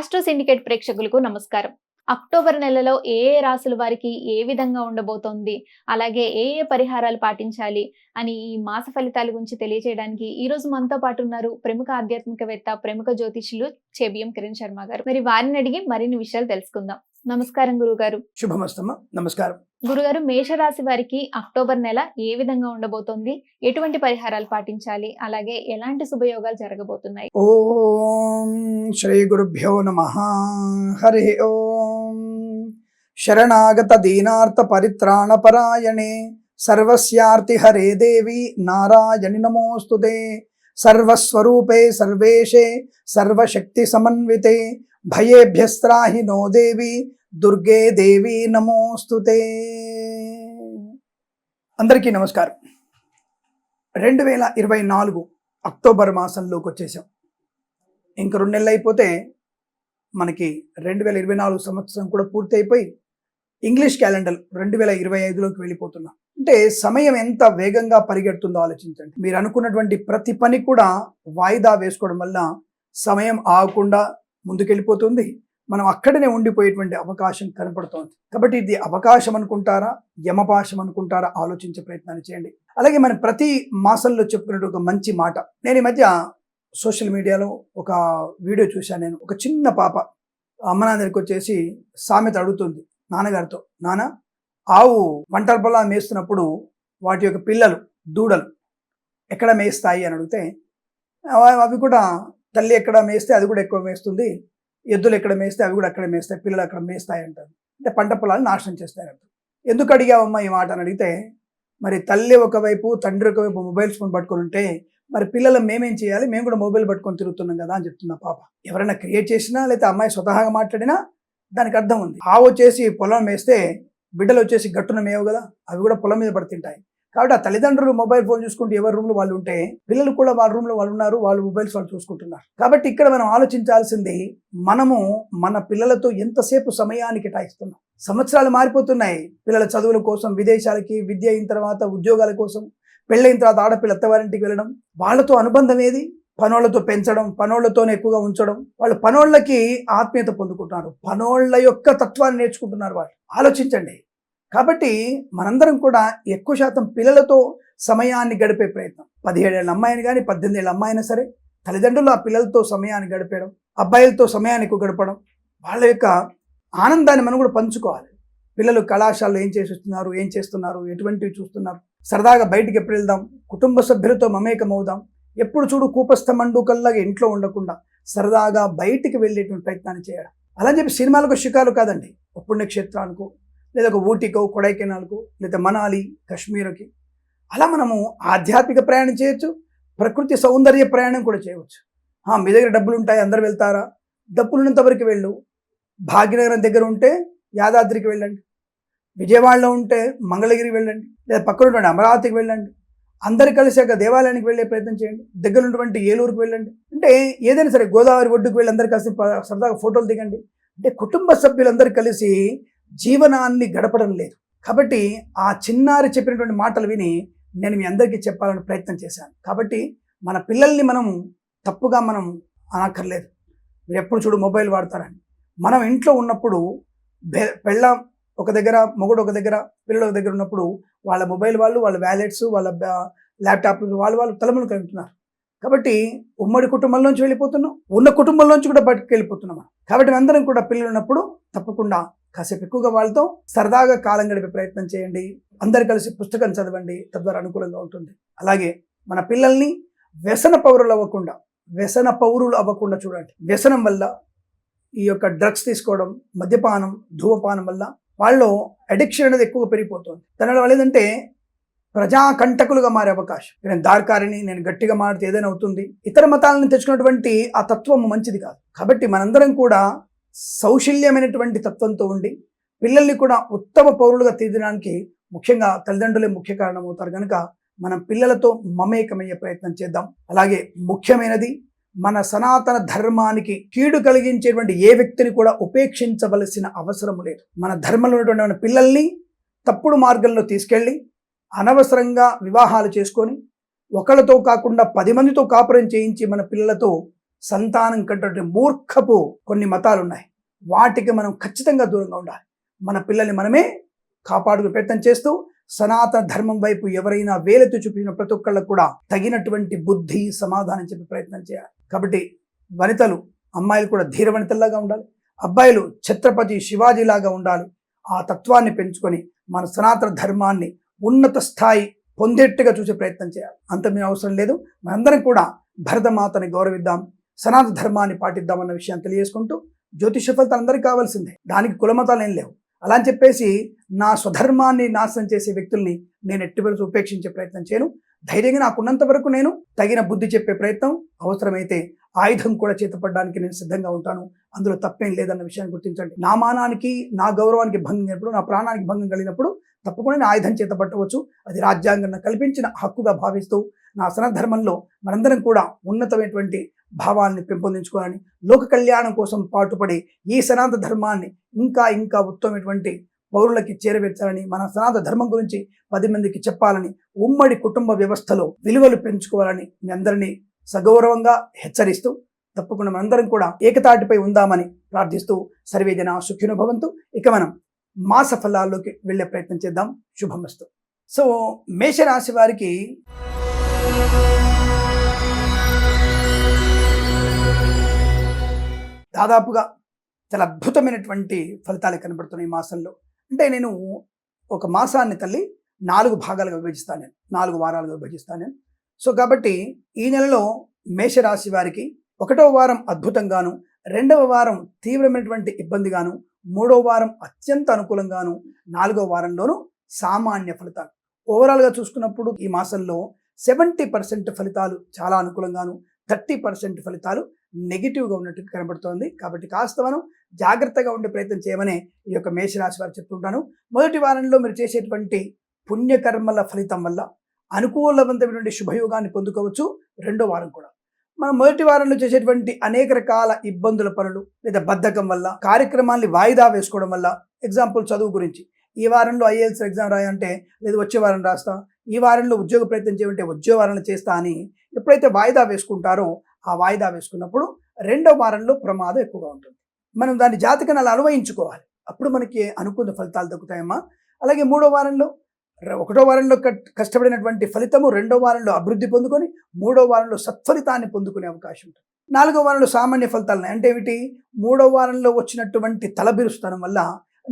Astro syndicate ప్రేక్షకులకు నమస్కారం. October నెలలో ఏ రాశుల వారికి ఏ విధంగా ఉండబోతోంది, అలాగే ఏ పరిహారాలు పాటించాలి అని ఈ మాస ఫలితాల గురించి తెలియజేయడానికి ఈ రోజు మనతో పాటు ఉన్నారు ప్రముఖ ఆధ్యాత్మికవేత్త, ప్రముఖ జ్యోతిష్యులు చెబియం కిరణ్ శర్మ గారు. మరి వారిని అడిగి మరిన్ని విషయాలు తెలుసుకుందాం. నమస్కారం గురుగారు. శుభమస్తమ. నమస్కారం గురుగారు, మేషరాశి వారికి అక్టోబర్ నెల ఏ విధంగా ఉండబోతోంది, ఎటువంటి పరిహారాలు పాటించాలి, అలాగే ఎలాంటి శుభయోగాలు జరగబోతున్నాయి? ఓం శ్రీ గురుభ్యో నమః. హరి ఓం. శరణాగత దీనార్త పరిత్రాణ పరాయణే సర్వస్యార్తి హరే దేవి నారాయణి నమోస్తుతే. సర్వస్వరూపే సర్వేశే సర్వశక్తి సమన్వితే భయేభ్యస్త్రాహి నో దేవి దుర్గే దేవి నమోస్తుతే. అందరికీ నమస్కారం. 2024 అక్టోబర్ మాసంలోకి వచ్చేసాం. ఇంక 2 నెలలు అయిపోతే మనకి 2024 సంవత్సరం కూడా పూర్తి అయిపోయి ఇంగ్లీష్ క్యాలెండర్ 2025లోకి వెళ్ళిపోతున్నాం. అంటే సమయం ఎంత వేగంగా పరిగెడుతుందో ఆలోచించండి. మీరు అనుకున్నటువంటి ప్రతి పని కూడా వాయిదా వేసుకోవడం వల్ల సమయం ఆగకుండా ముందుకెళ్ళిపోతుంది. మనం అక్కడనే ఉండిపోయేటువంటి అవకాశం కనపడుతోంది. కాబట్టి ఇది అవకాశం అనుకుంటారా, యమపాశం అనుకుంటారా, ఆలోచించే ప్రయత్నాన్ని చేయండి. అలాగే మనం ప్రతి మాసంలో చెప్పుకునే ఒక మంచి మాట, నేను ఈ మధ్య సోషల్ మీడియాలో ఒక వీడియో చూశాను. నేను ఒక చిన్న పాప అమ్మ నాన్న దగ్గరికి వచ్చేసి సామెత అడుగుతుంది నాన్నగారితో, నాన్న ఆవు వంటల పొలా మేస్తున్నప్పుడు వాటి యొక్క పిల్లలు దూడలు ఎక్కడ మేస్తాయి అని అడిగితే, అవి కూడా తల్లి ఎక్కడ మేస్తే అది కూడా ఎక్కువ మేస్తుంది, ఎద్దులు ఎక్కడ మేస్తే అవి కూడా అక్కడ మేస్తాయి, పిల్లలు అక్కడ మేస్తాయి అంటారు. అంటే పంట పొలాలు నాశనం చేస్తాయి అంటారు. ఎందుకు అడిగావమ్మా ఈ మాట అని అడిగితే, మరి తల్లి ఒకవైపు తండ్రి ఒకవైపు మొబైల్ ఫోన్ పట్టుకొని ఉంటే మరి పిల్లలు మేమేం చేయాలి, మేము కూడా మొబైల్ పట్టుకొని తిరుగుతున్నాం కదా అని చెప్తున్నా పాప. ఎవరైనా క్రియేట్ చేసినా లేకపోతే అమ్మాయి స్వతహాగా మాట్లాడినా దానికి అర్థం ఉంది. ఆవు వచ్చేసి పొలం మేస్తే బిడ్డలు వచ్చేసి గట్టున మేవు కదా, అవి కూడా పొలం మీద పడుతుంటాయి. కాబట్టి ఆ తల్లిదండ్రులు మొబైల్ ఫోన్ చూసుకుంటూ ఎవరి రూమ్లో వాళ్ళు ఉంటే పిల్లలు కూడా వాళ్ళ రూమ్లో వాళ్ళు ఉన్నారు, వాళ్ళు మొబైల్స్ వాళ్ళు చూసుకుంటున్నారు. కాబట్టి ఇక్కడ మనం ఆలోచించాల్సింది, మనము మన పిల్లలతో ఎంతసేపు సమయాన్ని కేటాయిస్తున్నాం. సంవత్సరాలు మారిపోతున్నాయి. పిల్లల చదువుల కోసం విదేశాలకి, విద్య అయిన తర్వాత ఉద్యోగాల కోసం, పెళ్ళైన తర్వాత ఆడపిల్ల అత్తవారింటికి వెళ్ళడం, వాళ్ళతో అనుబంధం ఏది? పనోళ్లతో పెంచడం, పనోళ్లతోనే ఎక్కువగా ఉంచడం. వాళ్ళు పనోళ్ళకి ఆత్మీయత పొందుకుంటున్నారు, పనోళ్ళ యొక్క తత్వాన్ని నేర్చుకుంటున్నారు. వాళ్ళు ఆలోచించండి. కాబట్టి మనందరం కూడా ఎక్కువ శాతం పిల్లలతో సమయాన్ని గడిపే ప్రయత్నం. 17 ఏళ్ళ అమ్మాయిని కానీ 18 ఏళ్ళ అమ్మాయినా సరే తల్లిదండ్రులు ఆ పిల్లలతో సమయాన్ని గడిపేయడం, అబ్బాయిలతో సమయాన్ని ఎక్కువ గడపడం, వాళ్ళ యొక్క ఆనందాన్ని మనం కూడా పంచుకోవాలి. పిల్లలు కళాశాలలో ఏం చేస్తున్నారు, ఏం చేస్తున్నారు, ఎటువంటివి చూస్తున్నారు, సరదాగా బయటికి ఎప్పుడు వెళ్దాం, కుటుంబ సభ్యులతో మమేకం అవుదాం. ఎప్పుడు చూడు కూపస్థ మండుకల్లాగా ఇంట్లో ఉండకుండా సరదాగా బయటికి వెళ్ళేటువంటి ప్రయత్నాన్ని చేయడం. అలా చెప్పి సినిమాలకు షికారు కాదండి, ఒక పుణ్యక్షేత్రాలకు లేదా ఒక ఊటీకో, కొడైకెనాల్కు, లేదా మనాలి, కాశ్మీర్కి అలా మనము ఆధ్యాత్మిక ప్రయాణం చేయొచ్చు, ప్రకృతి సౌందర్య ప్రయాణం కూడా చేయవచ్చు. మీ దగ్గర డబ్బులు ఉంటాయి, అందరు వెళ్తారా? డబ్బులు ఉన్నంత వరకు వెళ్ళు. భాగ్యనగరం దగ్గర ఉంటే యాదాద్రికి వెళ్ళండి, విజయవాడలో ఉంటే మంగళగిరి వెళ్ళండి, లేదా పక్కన ఉన్నటువంటి అమరావతికి వెళ్ళండి. అందరు కలిసి ఒక దేవాలయానికి వెళ్ళే ప్రయత్నం చేయండి. దగ్గర ఉన్నటువంటి ఏలూరుకు వెళ్ళండి. అంటే ఏదైనా సరే గోదావరి ఒడ్డుకు వెళ్ళి అందరు కలిసి సరదాగా ఫోటోలు దిగండి. అంటే కుటుంబ సభ్యులందరూ కలిసి జీవనాన్ని గడపడం లేదు. కాబట్టి ఆ చిన్నారి చెప్పినటువంటి మాటలు విని నేను మీ అందరికీ చెప్పాలని ప్రయత్నం చేశాను. కాబట్టి మన పిల్లల్ని మనం తప్పుగా మనం అనక్కర్లేదు. మీరు ఎప్పుడు చూడు మొబైల్ వాడతారని. మనం ఇంట్లో ఉన్నప్పుడు పెళ్ళాం ఒక దగ్గర, మొగుడు ఒక దగ్గర, పిల్లలు ఒక దగ్గర ఉన్నప్పుడు వాళ్ళ మొబైల్ వాళ్ళు, వాళ్ళ వ్యాలెట్స్, వాళ్ళ ల్యాప్టాప్లు వాళ్ళు తలములు కలుగుతున్నారు. కాబట్టి ఉమ్మడి కుటుంబంలోంచి వెళ్ళిపోతున్నాం, ఉన్న కుటుంబంలోంచి కూడా బయటకు వెళ్ళిపోతున్నాం. కాబట్టి అందరం కూడా పిల్లలు ఉన్నప్పుడు తప్పకుండా కాసేపు ఎక్కువగా వాళ్ళతో సరదాగా కాలం గడిపే ప్రయత్నం చేయండి. అందరు కలిసి పుస్తకం చదవండి, తద్వారా అనుకూలంగా ఉంటుంది. అలాగే మన పిల్లల్ని వ్యసన పౌరులు అవ్వకుండా చూడండి. వ్యసనం వల్ల ఈ యొక్క డ్రగ్స్ తీసుకోవడం, మద్యపానం, ధూమపానం వల్ల వాళ్ళు అడిక్షన్ అనేది ఎక్కువగా పెరిగిపోతుంది. దానివల్ల వాళ్ళు ఏంటంటే ప్రజాకంటకులుగా మారే అవకాశం. నేను దార్కారిని, నేను గట్టిగా మారితే ఏదైనా అవుతుంది, ఇతర మతాలను తెచ్చుకున్నటువంటి ఆ తత్వం మంచిది కాదు. కాబట్టి మనందరం కూడా సౌశల్యమైనటువంటి తత్వంతో ఉండి పిల్లల్ని కూడా ఉత్తమ పౌరులుగా తీర్చడానికి ముఖ్యంగా తల్లిదండ్రులే ముఖ్య కారణం అవుతారు. కనుక మనం పిల్లలతో మమేకమయ్యే ప్రయత్నం చేద్దాం. అలాగే ముఖ్యమైనది, మన సనాతన ధర్మానికి కీడు కలిగించేటువంటి ఏ వ్యక్తిని కూడా ఉపేక్షించవలసిన అవసరం లేదు. మన ధర్మంలో ఉన్నటువంటి మన పిల్లల్ని తప్పుడు మార్గంలో తీసుకెళ్ళి అనవసరంగా వివాహాలు చేసుకొని ఒకళ్ళతో కాకుండా 10 మందితో కాపురం చేయించి మన పిల్లలతో సంతానం కంటే మూర్ఖపు కొన్ని మతాలు ఉన్నాయి. వాటికి మనం ఖచ్చితంగా దూరంగా ఉండాలి. మన పిల్లల్ని మనమే కాపాడుకునే ప్రయత్నం చేస్తూ సనాతన ధర్మం వైపు ఎవరైనా వేలెత్తి చూపిన ప్రతి ఒక్కళ్ళకు కూడా తగినటువంటి బుద్ధి సమాధానం చెప్పే ప్రయత్నం చేయాలి. కాబట్టి వనితలు, అమ్మాయిలు కూడా ధీర వనితల్లాగా ఉండాలి. అబ్బాయిలు ఛత్రపతి శివాజీలాగా ఉండాలి. ఆ తత్వాన్ని పెంచుకొని మన సనాతన ధర్మాన్ని ఉన్నత స్థాయి పొందేట్టుగా చూసే ప్రయత్నం చేయాలి. అంత మీ అవసరం లేదు. మనందరం కూడా భరతమాతని గౌరవిద్దాం, సనాతన ధర్మాన్ని పాటిద్దామన్న విషయాన్ని తెలియజేసుకుంటూ, జ్యోతిష ఫలితాలు అందరికీ కావాల్సిందే, దానికి కులమతాలు ఏం లేవు. అలా అని చెప్పేసి నా స్వధర్మాన్ని నాశనం చేసే వ్యక్తుల్ని నేను ఎట్టి పరిస్థితుల్లో ఉపేక్షించే ప్రయత్నం చేయను. ధైర్యంగా నాకున్నంత వరకు నేను తగిన బుద్ధి చెప్పే ప్రయత్నం, అవసరమైతే ఆయుధం కూడా చేతపడడానికి నేను సిద్ధంగా ఉంటాను. అందులో తప్పేం లేదన్న విషయాన్ని గుర్తించండి. నా మానానికి, నా గౌరవానికి భంగం కలిగినప్పుడు, నా ప్రాణానికి భంగం కలిగినప్పుడు తప్పకుండా నేను ఆయుధం చేతపట్టవచ్చు. అది రాజ్యాంగం కల్పించిన హక్కుగా భావిస్తూ నా సనాతన ధర్మంలో మనందరం కూడా ఉన్నతమైనటువంటి భావాల్ని పెంపొందించుకోవాలని, లోక కళ్యాణం కోసం పాటుపడి ఈ సనాతన ధర్మాన్ని ఇంకా ఇంకా ఉత్తమమైనటువంటి పౌరులకి చేరవేర్చాలని, మన సనాతన ధర్మం గురించి 10 మందికి చెప్పాలని, ఉమ్మడి కుటుంబ వ్యవస్థలో విలువలు పెంచుకోవాలని మీ అందరినీ సగౌరవంగా హెచ్చరిస్తూ, తప్పకుండా మనందరం కూడా ఏకతాటిపై ఉందామని ప్రార్థిస్తూ, సర్వే జనా సుఖినో భవంతు. ఇక మనం మాస ఫలాల్లోకి వెళ్ళే ప్రయత్నం చేద్దాం. శుభమస్తు. సో మేషరాశి వారికి దాదాపుగా చాలా అద్భుతమైనటువంటి ఫలితాలు కనబడుతున్నాయి ఈ మాసంలో. అంటే నేను ఒక మాసాన్ని తల్లి 4 భాగాలుగా విభజిస్తాను, నేను 4 వారాలుగా విభజిస్తాను నేను. సో కాబట్టి ఈ నెలలో మేషరాశి వారికి 1వ వారం అద్భుతంగాను, 2వ వారం తీవ్రమైనటువంటి ఇబ్బందిగాను, 3వ వారం అత్యంత అనుకూలంగాను, 4వ వారంలోనూ సామాన్య ఫలితాలు. ఓవరాల్గా చూసుకున్నప్పుడు ఈ మాసంలో 70% ఫలితాలు చాలా అనుకూలంగాను, 30% ఫలితాలు నెగిటివ్గా ఉన్నట్టు కనబడుతోంది. కాబట్టి కాస్త మనం జాగ్రత్తగా ఉండే ప్రయత్నం చేయమని ఈ యొక్క మేషరాశి వారు చెప్తుంటాను. మొదటి వారంలో మీరు చేసేటువంటి పుణ్యకర్మల ఫలితం వల్ల అనుకూలవంతమైనటువంటి శుభయోగాన్ని పొందుకోవచ్చు. 2వ వారం కూడా మనం మొదటి వారంలో చేసేటువంటి అనేక రకాల ఇబ్బందుల పనులు లేదా బద్ధకం వల్ల, కార్యక్రమాన్ని వాయిదా వేసుకోవడం వల్ల, ఎగ్జాంపుల్ చదువు గురించి, ఈ వారంలో IELTS ఎగ్జామ్ రాయంటే లేదు వచ్చే వారం రాస్తా, ఈ వారంలో ఉద్యోగ ప్రయత్నం చేయమంటే వచ్చే వారంలో చేస్తా అని ఎప్పుడైతే వాయిదా వేసుకుంటారో, ఆ వాయిదా వేసుకున్నప్పుడు 2వ వారంలో ప్రమాదం ఎక్కువగా ఉంటుంది. మనం దాని జాతకాన్ని అలా అన్వయించుకోవాలి. అప్పుడు మనకి అనుకున్న ఫలితాలు దక్కుతాయమ్మా. అలాగే 3వ వారంలో, 1వ వారంలో కష్టపడినటువంటి ఫలితము 2వ వారంలో అభివృద్ధి పొందుకొని 3వ వారంలో సత్ఫలితాన్ని పొందుకునే అవకాశం ఉంటుంది. 4వ వారంలో సామాన్య ఫలితాలు అంటే ఏమిటి? 3వ వారంలో వచ్చినటువంటి తలబిరుస్తనం వల్ల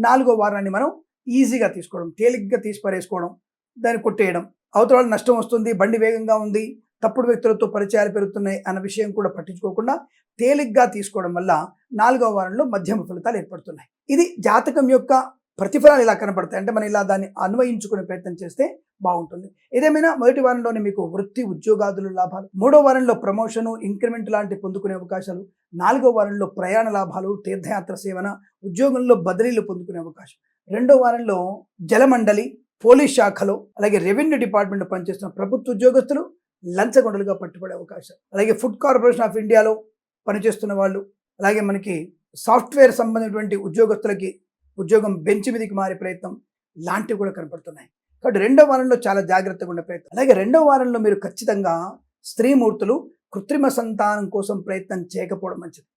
4వ వారాన్ని మనం ఈజీగా తీసుకోవడం, తేలిగ్గా తీసి పరేసుకోవడం, దాన్ని కొట్టేయడం, అవతల వాళ్ళు నష్టం వస్తుంది, బండి వేగంగా ఉంది, తప్పుడు వ్యక్తులతో పరిచయాలు పెరుగుతున్నాయి అన్న విషయం కూడా పట్టించుకోకుండా తేలిగ్గా తీసుకోవడం వల్ల 4వ వారంలో మధ్యమ ఫలితాలు ఏర్పడుతున్నాయి. ఇది జాతకం యొక్క ప్రతిఫలాలు ఇలా కనబడతాయి. అంటే మనం ఇలా దాన్ని అన్వయించుకునే ప్రయత్నం చేస్తే బాగుంటుంది. ఏదేమైనా మొదటి వారంలోనే మీకు వృత్తి ఉద్యోగాదులు లాభాలు, 3వ వారంలో ప్రమోషను, ఇంక్రిమెంట్ లాంటి పొందుకునే అవకాశాలు, 4వ వారంలో ప్రయాణ లాభాలు, తీర్థయాత్ర సేవన, ఉద్యోగంలో బదిలీలు పొందుకునే అవకాశం, 2వ వారంలో జలమండలి, పోలీస్ శాఖలో, అలాగే రెవెన్యూ డిపార్ట్మెంట్లో పనిచేస్తున్న ప్రభుత్వ ఉద్యోగస్తులు లంచగొండలుగా పట్టుబడే అవకాశం, అలాగే ఫుడ్ కార్పొరేషన్ ఆఫ్ ఇండియాలో పనిచేస్తున్న వాళ్ళు, అలాగే మనకి సాఫ్ట్వేర్ సంబంధించినటువంటి ఉద్యోగస్తులకి ఉద్యోగం బెంచ్ మీదకి మారే ప్రయత్నం లాంటివి కూడా కనపడుతున్నాయి. కాబట్టి 2వ వారంలో చాలా జాగ్రత్తగా ఉండే ప్రయత్నం. అలాగే 2వ వారంలో మీరు ఖచ్చితంగా స్త్రీమూర్తులు కృత్రిమ సంతానం కోసం ప్రయత్నం చేయకపోవడం మంచిది.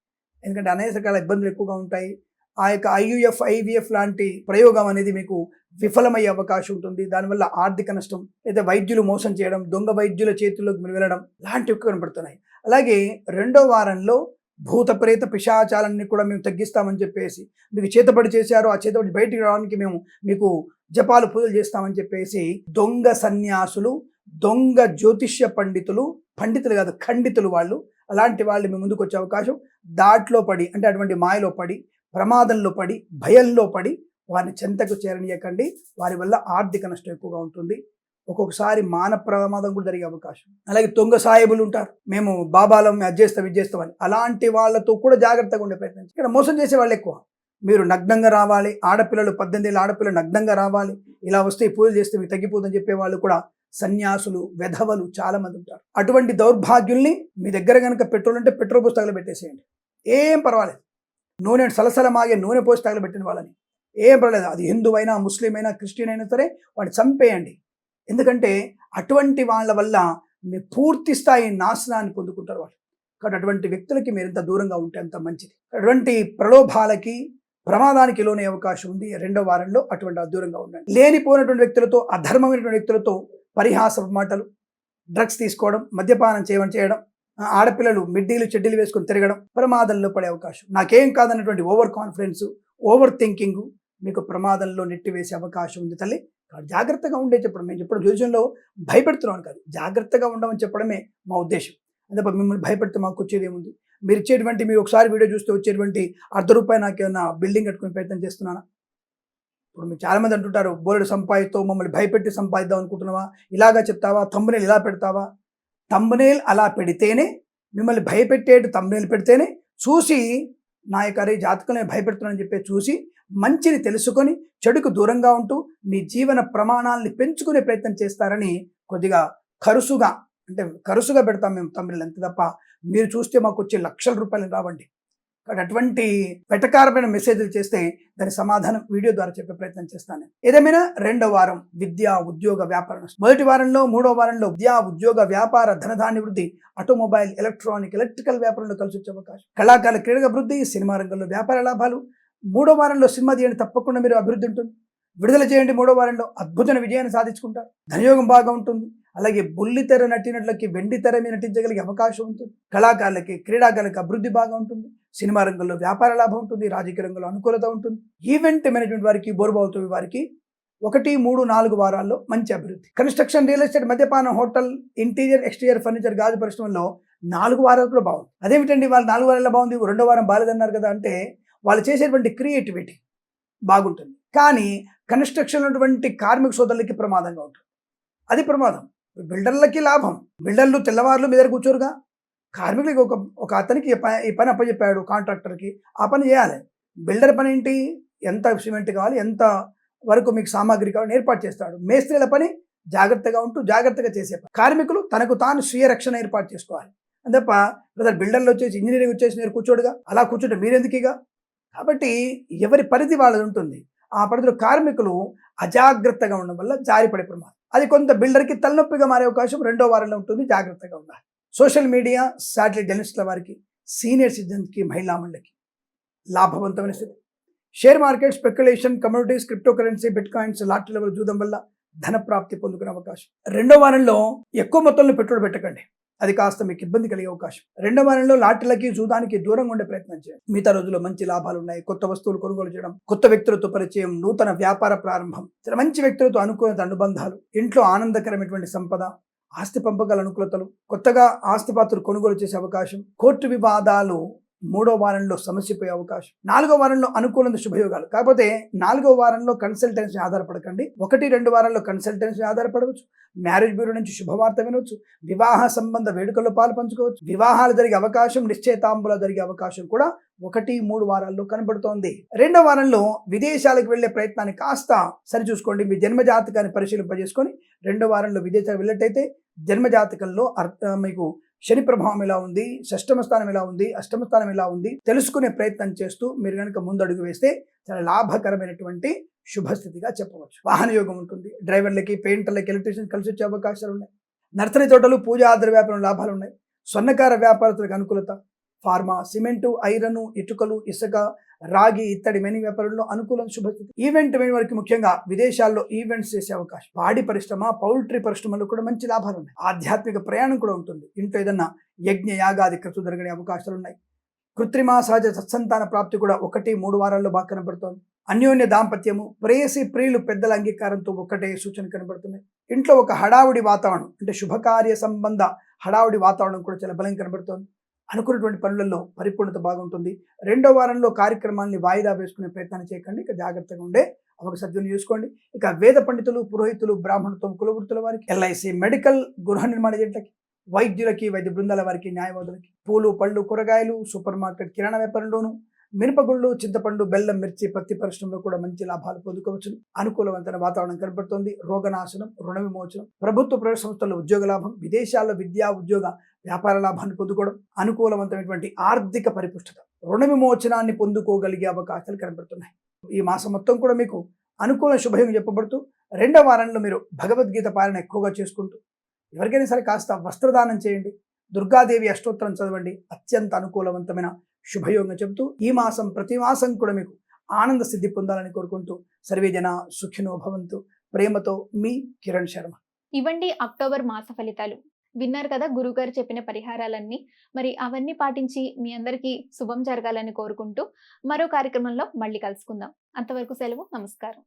ఎందుకంటే అనేక రకాల ఇబ్బందులు ఎక్కువగా ఉంటాయి. ఆ యొక్క IUF, IVF లాంటి ప్రయోగం అనేది మీకు విఫలమయ్యే అవకాశం ఉంటుంది. దానివల్ల ఆర్థిక నష్టం, లేదా వైద్యులు మోసం చేయడం, దొంగ వైద్యుల చేతుల్లోకి మీరు వెళ్ళడం లాంటివి కనబడుతున్నాయి. అలాగే 2వ వారంలో భూత ప్రేత పిశాచాలన్నీ కూడా మేము తగ్గిస్తామని చెప్పేసి, మీకు చేతబడి చేశారు, ఆ చేతబడి బయటికి రావడానికి మేము మీకు జపాలు పూజలు చేస్తామని చెప్పేసి దొంగ సన్యాసులు, దొంగ జ్యోతిష్య పండితులు కాదు ఖండితులు వాళ్ళు, అలాంటి వాళ్ళు మీ ముందుకు వచ్చే అవకాశం, దాంట్లో పడి అంటే అటువంటి మాయలో పడి, ప్రమాదంలో పడి, భయంలో పడి వారిని చెంతకు చేరనీయకండి. వారి వల్ల ఆర్థిక నష్టం ఎక్కువగా ఉంటుంది. ఒక్కొక్కసారి మాన ప్రమాదం కూడా జరిగే అవకాశం. అలాగే దొంగ సాహెబులు ఉంటారు, మేము బాబాలం అది చేస్తామని, అలాంటి వాళ్ళతో కూడా జాగ్రత్తగా ఉండే ప్రయత్నం. ఇక్కడ మోసం చేసే వాళ్ళు ఎక్కువ. మీరు నగ్నంగా రావాలి, ఆడపిల్లలు 18 ఏళ్ళ ఆడపిల్లలు నగ్నంగా రావాలి, ఇలా వస్తే పూజలు చేస్తే మీకు తగ్గిపోతుందని చెప్పే వాళ్ళు కూడా సన్యాసులు, వెధవలు చాలా మంది ఉంటారు. అటువంటి దౌర్భాగ్యుల్ని మీ దగ్గర కనుక పెట్రోల్ అంటే పెట్రోల్ పోసి తగలబెట్టేసేయండి, ఏం పర్వాలేదు. నూనె సలసలమాగే నూనె పోసి తగలబెట్టిన వాళ్ళని ఏం పర్వాలేదు. అది హిందూ అయినా, ముస్లిం అయినా, క్రిస్టియన్ అయినా సరే వాడిని చంపేయండి. ఎందుకంటే అటువంటి వాళ్ళ వల్ల మీ పూర్తి స్థాయి నాశనాన్ని పొందుకుంటారు వాళ్ళు. కాబట్టి అటువంటి వ్యక్తులకి మీరు ఎంత దూరంగా ఉంటే అంత మంచిది. అటువంటి ప్రలోభాలకి ప్రమాదానికి లోనే అవకాశం ఉంది. రెండో వారంలో అటువంటి దూరంగా ఉండండి. లేనిపోయినటువంటి వ్యక్తులతో, అధర్మమైనటువంటి వ్యక్తులతో పరిహాసపు మాటలు, డ్రగ్స్ తీసుకోవడం, మద్యపానం చేయడం, ఆడపిల్లలు మిడ్డీలు చెడ్డీలు వేసుకొని తిరగడం, ప్రమాదంలో పడే అవకాశం. నాకేం కాదన్నటువంటి ఓవర్ కాన్ఫిడెన్స్, ఓవర్ థింకింగ్ మీకు ప్రమాదంలో నెట్టివేసే అవకాశం ఉంది తల్లి. జాగ్రత్తగా ఉండే చెప్పడం, మేము చెప్పడం జ్యోతిషంలో భయపెడుతున్నాను కాదు, జాగ్రత్తగా ఉండమని చెప్పడమే మా ఉద్దేశం. అంతే మిమ్మల్ని భయపెడితే మాకు వచ్చేది ఏముంది? మీరు ఇచ్చేటువంటి, మీరు ఒకసారి వీడియో చూస్తే వచ్చేటువంటి ₹1 నాకేమన్నా బిల్డింగ్ కట్టుకునే ప్రయత్నం చేస్తున్నానా? ఇప్పుడు మీరు చాలామంది అంటుంటారు, బోలెడు సంపాదిస్తావు, మమ్మల్ని భయపెట్టి సంపాదిద్దాం అనుకుంటున్నావా, ఇలాగా చెప్తావా, థంబ్నెయిల్ ఇలా పెడతావా? థంబ్నెయిల్ అలా పెడితేనే, మిమ్మల్ని భయపెట్టేటు థంబ్నెయిల్ పెడితేనే చూసి నా యొక్క జాతకంలో భయపెడుతున్నానని చెప్పి చూసి మంచిని తెలుసుకొని చెడుకు దూరంగా ఉంటూ మీ జీవన ప్రమాణాలని పెంచుకునే ప్రయత్నం చేస్తారని కొద్దిగా కరుసుగా పెడతాం మేము థంబ్నెయిల్, అంతే తప్ప మీరు చూస్తే మాకు వచ్చే లక్షల రూపాయలు రావండి. కాబట్టి అటువంటి వెటకారమైన మెసేజ్లు చేస్తే దాని సమాధానం వీడియో ద్వారా చెప్పే ప్రయత్నం చేస్తాను. ఏదేమైనా రెండవ వారం విద్య, ఉద్యోగ, వ్యాపారం. మొదటి వారంలో, మూడో వారంలో విద్య, ఉద్యోగ, వ్యాపార, ధనధాన్య వృద్ధి, ఆటోమొబైల్, ఎలక్ట్రికల్ వ్యాపారంలో కలిసి వచ్చే అవకాశం. కళాకారుల క్రీడల అభివృద్ధి, సినిమా రంగంలో వ్యాపార లాభాలు. మూడో వారంలో సినిమా తీయండి, తప్పకుండా మీరు అభివృద్ధి ఉంటుంది. విడుదల చేయండి, మూడో వారంలో అద్భుతమైన విజయాన్ని సాధించుకుంటారు. ధనయోగం బాగా ఉంటుంది. అలాగే బుల్లితెర నటినట్లకి వెండి తెర మీద నటించగలిగే అవకాశం ఉంటుంది. కళాకారులకి, క్రీడాకారులకి అభివృద్ధి బాగా ఉంటుంది. సినిమా రంగంలో వ్యాపార లాభం ఉంటుంది. రాజకీయ రంగంలో అనుకూలత ఉంటుంది. ఈవెంట్ మేనేజ్మెంట్ వారికి, బోరుబావుతో వారికి 1, 3, 4 వారాల్లో మంచి అభివృద్ధి. కన్స్ట్రక్షన్, రియల్ ఎస్టేట్, మద్యపానం, హోటల్, ఇంటీరియర్, ఎక్స్టీరియర్ ఫర్నిచర్, గాజు పరిశ్రమల్లో 4 వారాలు కూడా బాగుంది. అదేమిటండి వాళ్ళు 4 వారాల్లో బాగుంది, రెండో వారం బాలేదన్నారు కదా అంటే, వాళ్ళు చేసేటువంటి క్రియేటివిటీ బాగుంటుంది. కానీ కన్స్ట్రక్షన్ ఉన్నటువంటి కార్మిక సోదరులకి ప్రమాదంగా ఉంటుంది. అది ప్రమాదం. బిల్డర్లకి లాభం. బిల్డర్లు తెల్లవారులు మీ దగ్గర కూర్చోరుగా. కార్మికులకి ఒక అతనికి ఈ పని అప్పచెప్పాడు కాంట్రాక్టర్కి, ఆ పని చేయాలి. బిల్డర్ పని ఏంటి? ఎంత సిమెంట్ కావాలి, ఎంత వరకు మీకు సామాగ్రి కావాలని ఏర్పాటు చేస్తాడు. మేస్త్రీల పని జాగ్రత్తగా ఉంటూ జాగ్రత్తగా చేసే పని. కార్మికులు తనకు తాను స్వీయ రక్షణ ఏర్పాటు చేసుకోవాలి. తప్ప లేదా బిల్డర్లు వచ్చేసి, ఇంజనీరింగ్ వచ్చేసి మీరు కూర్చోడుగా, అలా కూర్చుంటే మీరెందుకుగా? కాబట్టి ఎవరి పరిధి వాళ్ళది ఉంటుంది. ఆ పరిధిలో కార్మికులు అజాగ్రత్తగా ఉండడం వల్ల జారిపడే ప్రమాదం. అది కొంత బిల్డర్కి తలనొప్పిగా మారే అవకాశం రెండో వారంలో ఉంటుంది. జాగ్రత్తగా ఉండాలి. సోషల్ మీడియా, శాటిలైట్ జర్నలిస్టుల వారికి, సీనియర్ సిటిజన్స్కి, మహిళా మండలికి లాభవంతమైన స్థితి. Share market, speculation, communities, crypto currency, bit coins, lottery level జూదం వల్ల ధన ప్రాప్తి పొందుకునే అవకాశం. రెండో వారంలో ఎక్కువ మొత్తంలో పెట్టుబడి పెట్టకండి, అది కాస్త మీకు ఇబ్బంది కలిగే అవకాశం. రెండో వారంలో లాటరీలకి, జూదానికి దూరంగా ఉండే ప్రయత్నం చేయండి. మిగతా రోజుల్లో మంచి లాభాలు ఉన్నాయి. కొత్త వస్తువులు కొనుగోలు చేయడం, కొత్త వ్యక్తులతో పరిచయం, నూతన వ్యాపార ప్రారంభం, మంచి వ్యక్తులతో అనుకూలత, అనుబంధాలు, ఇంట్లో ఆనందకరమైనటువంటి సంపద, ఆస్తి పంపకాల అనుకూలతలు, కొత్తగా ఆస్తిపాత్రలు కొనుగోలు చేసే అవకాశం. కోర్టు వివాదాలు మూడో వారంలో సమస్యపోయే అవకాశం. 4వ వారంలో అనుకూలమైన శుభయోగాలు. కాకపోతే 4వ వారంలో కన్సల్టెన్సీ ఆధారపడకండి. 1, 2 వారాల్లో కన్సల్టెన్సీ ఆధారపడవచ్చు. మ్యారేజ్ బ్యూరో నుంచి శుభవార్త వినవచ్చు. వివాహ సంబంధ వేడుకల్లో పాలు పంచుకోవచ్చు. వివాహాలు జరిగే అవకాశం, నిశ్చయితాంబులు జరిగే అవకాశం కూడా 1, 3 వారాల్లో కనబడుతోంది. రెండో వారంలో విదేశాలకు వెళ్లే ప్రయత్నాన్ని కాస్త సరిచూసుకోండి. మీ జన్మజాతకాన్ని పరిశీలింపజేసుకొని రెండో వారంలో విదేశాలకు వెళ్ళినట్టయితే జన్మజాతకంలో మీకు శని ప్రభావం ఎలా ఉంది, షష్టమ స్థానం ఎలా ఉంది, అష్టమ స్థానం ఎలా ఉంది తెలుసుకునే ప్రయత్నం చేస్తూ మీరు కనుక ముందడుగు వేస్తే చాలా లాభకరమైనటువంటి శుభస్థితిగా చెప్పవచ్చు. వాహన యోగం ఉంటుంది. డ్రైవర్లకి, పెయింటర్లకి, ఎలక్ట్రీషియన్ కలిసి వచ్చే అవకాశాలు ఉన్నాయి. నర్సరీ తోటలు, పూజా ఆధార వ్యాపారం లాభాలు ఉన్నాయి. స్వర్ణకార వ్యాపారస్తులకు అనుకూలత. ఫార్మా, సిమెంటు, ఐరన్, ఇటుకలు, ఇసుక, రాగి, ఇత్తడి మెనీ వ్యాపారంలో అనుకూలం, శుభస్థితి. ఈవెంట్ వారికి ముఖ్యంగా విదేశాల్లో ఈవెంట్స్ చేసే అవకాశం. పాడి పరిశ్రమ, పౌల్ట్రీ పరిశ్రమలో కూడా మంచి లాభాలు ఉన్నాయి. ఆధ్యాత్మిక ప్రయాణం కూడా ఉంటుంది. ఇంట్లో ఏదన్నా యజ్ఞ, యాగాది ఖర్చు జరగని అవకాశాలు ఉన్నాయి. కృత్రిమ, సహజ సత్సంతాన ప్రాప్తి కూడా 1, 3 వారాల్లో బాగా కనబడుతోంది. అన్యోన్య దాంపత్యము, ప్రేయసి ప్రియులు పెద్దల అంగీకారంతో ఒకటే సూచన కనబడుతున్నాయి. ఇంట్లో ఒక హడావుడి వాతావరణం, అంటే శుభకార్య సంబంధ హడావుడి వాతావరణం కూడా చాలా బలంగా కనబడుతోంది. అనుకున్నటువంటి పనులలో పరిపూర్ణత బాగుంటుంది. రెండో వారంలో కార్యక్రమాన్ని వాయిదా వేసుకునే ప్రయత్నాన్ని చేయకండి. ఇక జాగ్రత్తగా ఉండే అవకాశం చూసుకోండి. ఇక వేద పండితులు, పురోహితులు, బ్రాహ్మణత్వం, కులవృత్తుల వారికి, ఎల్ఐసి, మెడికల్, గృహ నిర్మాణ ఏజెంట్లకి, వైద్యులకి, వైద్య బృందాల వారికి, న్యాయవాదులకి, పూలు, పళ్ళు, కూరగాయలు, సూపర్ మార్కెట్, కిరాణా వ్యాపారంలోను, మినపగుళ్ళు, చింతపండు, బెల్లం, మిర్చి, పత్తి పరిశ్రమలో కూడా మంచి లాభాలు పొందుకోవచ్చు. అనుకూలవంతమైన వాతావరణం కనబడుతోంది. రోగనాశనం, రుణ విమోచనం, ప్రభుత్వ ప్రైవేట్ సంస్థల్లో ఉద్యోగ లాభం, విదేశాల్లో విద్యా, ఉద్యోగ, వ్యాపార లాభాన్ని పొందుకోవడం, అనుకూలవంతమైనటువంటి ఆర్థిక పరిపుష్టత, రుణ విమోచనాన్ని పొందుకోగలిగే అవకాశాలు కనబడుతున్నాయి. ఈ మాసం మొత్తం కూడా మీకు అనుకూల శుభయోగం చెప్పబడుతూ రెండవ వారంలో మీరు భగవద్గీత పాలన ఎక్కువగా చేసుకుంటూ ఎవరికైనా సరే కాస్త వస్త్రదానం చేయండి. దుర్గాదేవి అష్టోత్తరం చదవండి. అత్యంత అనుకూలవంతమైన శుభయోగం చెబుతూ ఈ మాసం ప్రతి మాసం కూడా మీకు ఆనంద సిద్ధి పొందాలని కోరుకుంటూ సర్వేజన సుఖినో భవంతు. ప్రేమతో మీ కిరణ్ శర్మ. ఇవండి అక్టోబర్ మాస ఫలితాలు. విన్నారు కదా గురుగారు చెప్పిన పరిహారాలన్నీ. మరి అవన్నీ పాటించి మీ అందరికీ శుభం జరగాలని కోరుకుంటూ మరో కార్యక్రమంలో మళ్ళీ కలుసుకుందాం. అంతవరకు సెలవు. నమస్కారం.